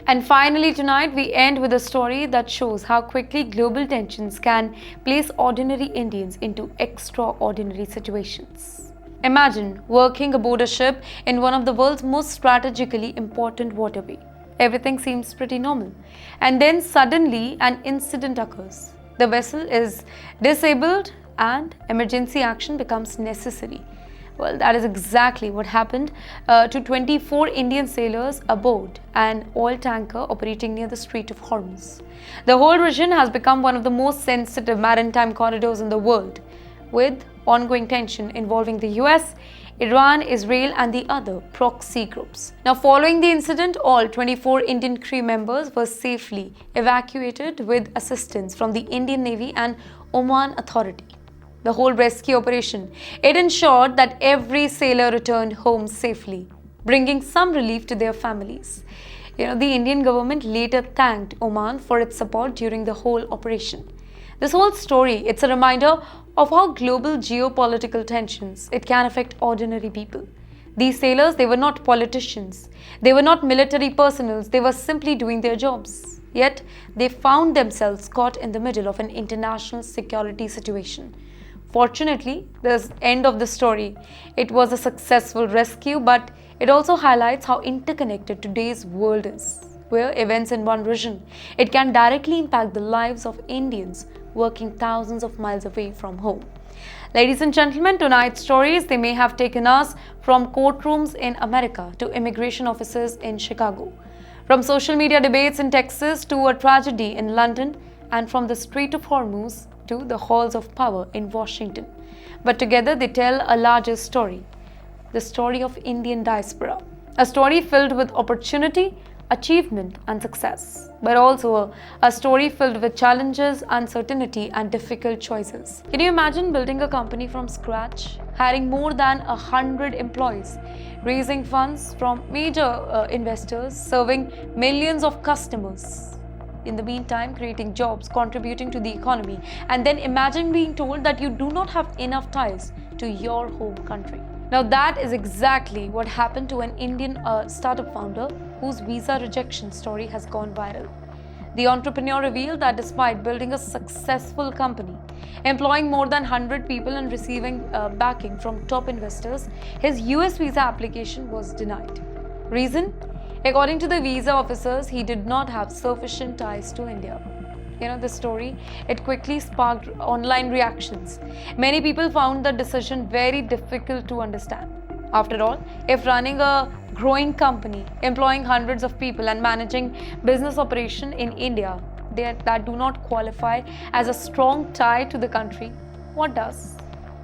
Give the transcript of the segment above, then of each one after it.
And finally, tonight we end with a story that shows how quickly global tensions can place ordinary Indians into extraordinary situations. Imagine working aboard a ship in one of the world's most strategically important waterways. Everything seems pretty normal. And then suddenly an incident occurs. The vessel is disabled and emergency action becomes necessary. Well, that is exactly what happened to 24 Indian sailors aboard an oil tanker operating near the Strait of Hormuz. The whole region has become one of the most sensitive maritime corridors in the world, with ongoing tension involving the US, Iran, Israel, and the other proxy groups. Now, following the incident, all 24 Indian crew members were safely evacuated with assistance from the Indian Navy and Oman Authority. The whole rescue operation, it ensured that every sailor returned home safely, bringing some relief to their families. The Indian government later thanked Oman for its support during the whole operation. This whole story, it's a reminder of how global geopolitical tensions, it can affect ordinary people. These sailors, they were not politicians. They were not military personnel. They were simply doing their jobs. Yet, they found themselves caught in the middle of an international security situation. Fortunately, the end of the story, it was a successful rescue, but it also highlights how interconnected today's world is, where events in one region, it can directly impact the lives of Indians working thousands of miles away from home. Ladies and gentlemen, tonight's stories, they may have taken us from courtrooms in America to immigration offices in Chicago, from social media debates in Texas to a tragedy in London, and from the Strait of Hormuz to the halls of power in Washington. But together they tell a larger story, the story of Indian diaspora, a story filled with opportunity, achievement and success, but also a story filled with challenges, uncertainty and difficult choices. Can you imagine building a company from scratch, hiring more than 100 employees, raising funds from major investors, serving millions of customers, in the meantime creating jobs, contributing to the economy, and then imagine being told that you do not have enough ties to your home country. Now that is exactly what happened to an Indian startup founder whose visa rejection story has gone viral. The entrepreneur revealed that despite building a successful company, employing more than 100 people and receiving backing from top investors, his US visa application was denied. Reason? According to the visa officers, he did not have sufficient ties to India. The story, it quickly sparked online reactions. Many people found the decision very difficult to understand. After all, if running a growing company, employing hundreds of people and managing business operation in India, that do not qualify as a strong tie to the country, what does?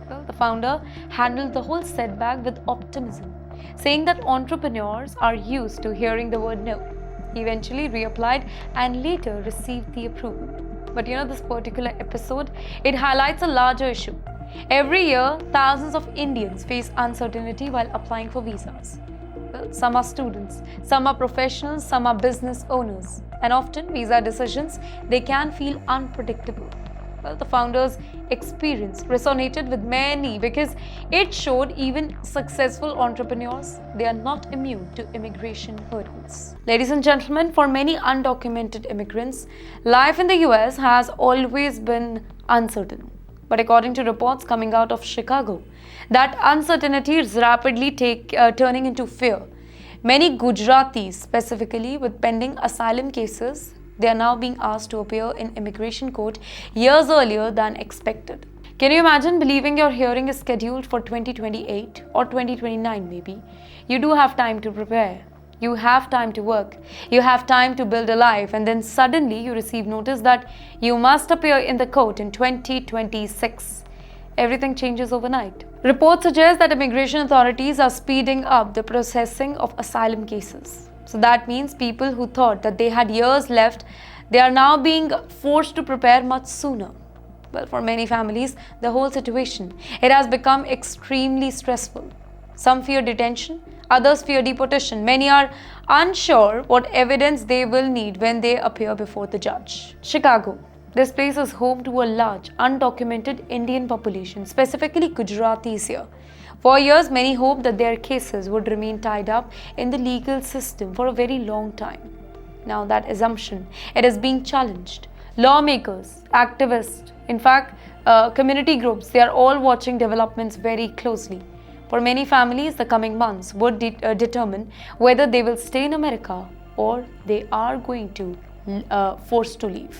Well, the founder handled the whole setback with optimism, saying that entrepreneurs are used to hearing the word no. He eventually reapplied and later received the approval. But this particular episode, it highlights a larger issue. Every year, thousands of Indians face uncertainty while applying for visas. Well, some are students, some are professionals, some are business owners. And often, visa decisions, they can feel unpredictable. Well, the founder's experience resonated with many because it showed even successful entrepreneurs, they are not immune to immigration hurdles. Ladies and gentlemen, for many undocumented immigrants, life in the US has always been uncertain. But according to reports coming out of Chicago, that uncertainty is rapidly turning into fear. Many Gujaratis, specifically with pending asylum cases, they are now being asked to appear in immigration court years earlier than expected. Can you imagine believing your hearing is scheduled for 2028 or 2029 maybe? You do have time to prepare. You have time to work. You have time to build a life, and then suddenly you receive notice that you must appear in the court in 2026. Everything changes overnight. Reports suggest that immigration authorities are speeding up the processing of asylum cases. So that means people who thought that they had years left, they are now being forced to prepare much sooner. Well, for many families, the whole situation, it has become extremely stressful. Some fear detention, others fear deportation. Many are unsure what evidence they will need when they appear before the judge. Chicago. This place is home to a large, undocumented Indian population, specifically Gujaratis here. For years, many hoped that their cases would remain tied up in the legal system for a very long time. Now that assumption, it is being challenged. Lawmakers, activists, in fact, community groups, they are all watching developments very closely. For many families, the coming months would determine whether they will stay in America or they are going to forced to leave.